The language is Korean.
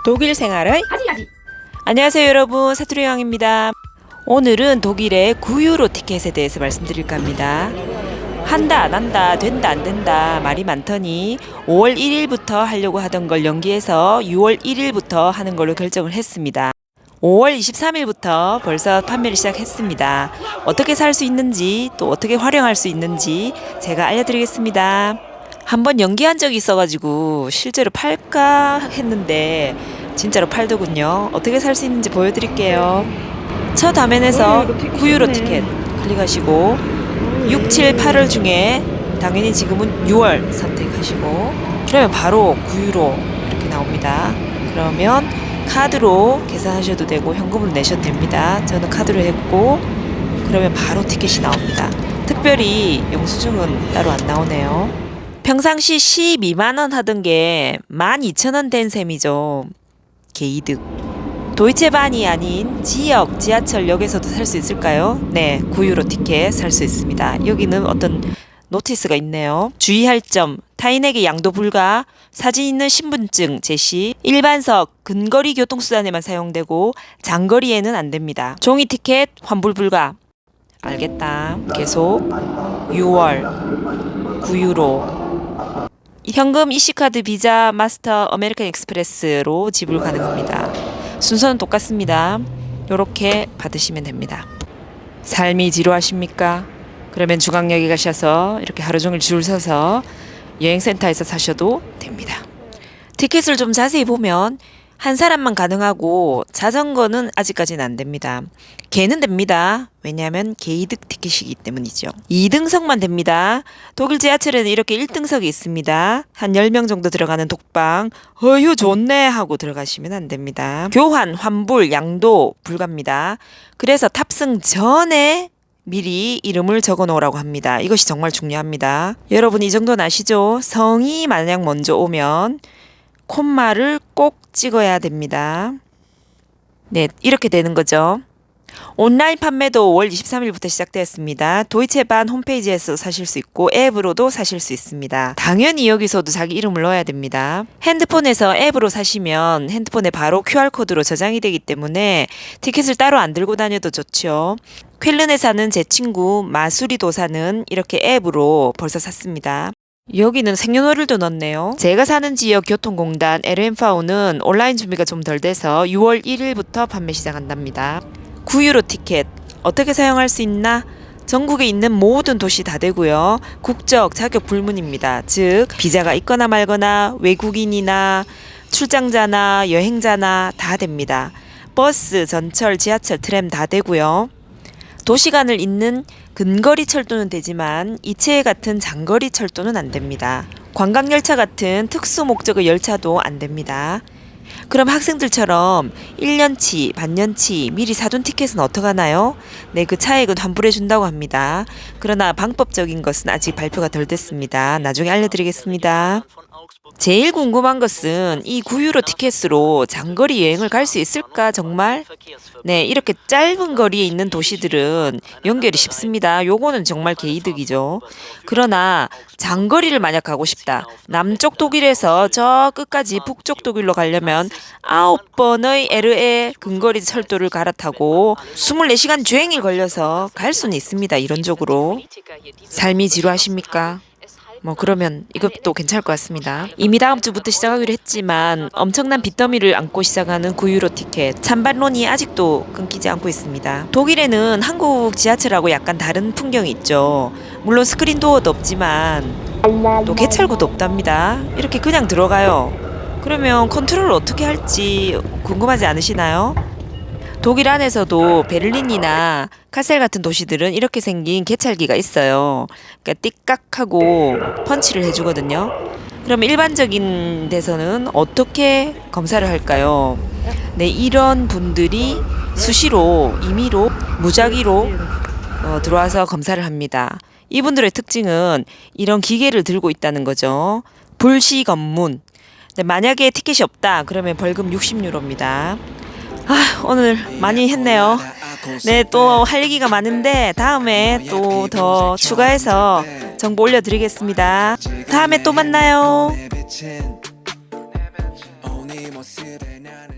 독일 생활의 가지가지. 안녕하세요 여러분, 사투리 여왕입니다. 오늘은 독일의 9유로 티켓에 대해서 말씀드릴까 합니다. 한다 안 한다, 된다 안 된다 말이 많더니 5월 1일부터 하려고 하던 걸 연기해서 6월 1일부터 하는 걸로 결정을 했습니다. 5월 23일부터 벌써 판매를 시작했습니다. 어떻게 살 수 있는지 또 어떻게 활용할 수 있는지 제가 알려드리겠습니다. 한번 연기한 적이 있어가지고 실제로 팔까 했는데 진짜로 팔더군요. 어떻게 살 수 있는지 보여드릴게요. 첫 화면에서 9유로 티켓 클릭하시고 6, 7, 8월 중에 당연히 지금은 6월 선택하시고 그러면 바로 9유로 이렇게 나옵니다. 그러면 카드로 계산하셔도 되고 현금으로 내셔도 됩니다. 저는 카드로 했고 그러면 바로 티켓이 나옵니다. 특별히 영수증은 따로 안 나오네요. 평상시 12만원 하던 게 12,000원 된 셈이죠. 개이득. 도이체반이 아닌 지역 지하철역에서도 살 수 있을까요? 네, 9유로 티켓 살 수 있습니다. 여기는 어떤 노티스가 있네요. 주의할 점, 타인에게 양도 불가, 사진 있는 신분증 제시, 일반석, 근거리 교통수단에만 사용되고 장거리에는 안 됩니다. 종이 티켓 환불 불가. 알겠다. 계속 6월 9유로 현금, 이시카드, 비자, 마스터, 아메리칸 익스프레스로 지불 가능합니다. 순서는 똑같습니다. 이렇게 받으시면 됩니다. 삶이 지루하십니까? 그러면 중앙역에 가셔서 이렇게 하루 종일 줄 서서 여행센터에서 사셔도 됩니다. 티켓을 좀 자세히 보면 한 사람만 가능하고 자전거는 아직까지는 안 됩니다. 개는 됩니다. 왜냐하면 개이득 티켓이기 때문이죠. 2등석만 됩니다. 독일 지하철에는 이렇게 1등석이 있습니다. 한 10명 정도 들어가는 독방. 어휴 좋네 하고 들어가시면 안 됩니다. 교환, 환불, 양도 불가입니다. 그래서 탑승 전에 미리 이름을 적어 놓으라고 합니다. 이것이 정말 중요합니다. 여러분 이 정도는 아시죠? 성이 만약 먼저 오면 콤마를 꼭 찍어야 됩니다. 네, 이렇게 되는 거죠. 온라인 판매도 5월 23일부터 시작되었습니다. 도이체반 홈페이지에서 사실 수 있고 앱으로도 사실 수 있습니다. 당연히 여기서도 자기 이름을 넣어야 됩니다. 핸드폰에서 앱으로 사시면 핸드폰에 바로 QR코드로 저장이 되기 때문에 티켓을 따로 안 들고 다녀도 좋죠. 쾰른에 사는 제 친구 마수리 도사는 이렇게 앱으로 벌써 샀습니다. 여기는 생년월일도 넣었네요. 제가 사는 지역 교통공단 LMV는 온라인 준비가 좀 덜 돼서 6월 1일부터 판매 시작한답니다. 9유로 티켓 어떻게 사용할 수 있나? 전국에 있는 모든 도시 다 되고요. 국적 자격 불문입니다. 즉 비자가 있거나 말거나 외국인이나 출장자나 여행자나 다 됩니다. 버스, 전철, 지하철, 트램 다 되고요. 도시간을 잇는 근거리 철도는 되지만 이체 같은 장거리 철도는 안 됩니다. 관광열차 같은 특수 목적의 열차도 안 됩니다. 그럼 학생들처럼 1년치, 반년치 미리 사둔 티켓은 어떡하나요? 네, 그 차액은 환불해 준다고 합니다. 그러나 방법적인 것은 아직 발표가 덜 됐습니다. 나중에 알려드리겠습니다. 제일 궁금한 것은 이 9유로 티켓으로 장거리 여행을 갈 수 있을까 정말? 네, 이렇게 짧은 거리에 있는 도시들은 연결이 쉽습니다. 요거는 정말 개이득이죠. 그러나 장거리를 만약 가고 싶다. 남쪽 독일에서 저 끝까지 북쪽 독일로 가려면 9번의 LA 근거리 철도를 갈아타고 24시간 주행이 걸려서 갈 수는 있습니다. 이론적으로. 삶이 지루하십니까? 그러면 이것도 괜찮을 것 같습니다. 이미 다음 주부터 시작하기로 했지만 엄청난 빚더미를 안고 시작하는 9유로 티켓. 찬반론이 아직도 끊기지 않고 있습니다. 독일에는 한국 지하철하고 약간 다른 풍경이 있죠. 물론 스크린 도어도 없지만 또 개찰구도 없답니다. 이렇게 그냥 들어가요. 그러면 컨트롤을 어떻게 할지 궁금하지 않으시나요? 독일 안에서도 베를린이나 카셀 같은 도시들은 이렇게 생긴 개찰기가 있어요. 그러니까 띠깍하고 펀치를 해주거든요. 그럼 일반적인 데서는 어떻게 검사를 할까요? 네, 이런 분들이 수시로, 임의로, 무작위로 들어와서 검사를 합니다. 이분들의 특징은 이런 기계를 들고 있다는 거죠. 불시 검문. 네, 만약에 티켓이 없다 그러면 벌금 60유로입니다. 오늘 많이 했네요. 네, 또 할 얘기가 많은데 다음에 또 더 추가해서 정보 올려드리겠습니다. 다음에 또 만나요. 네 모습에 나는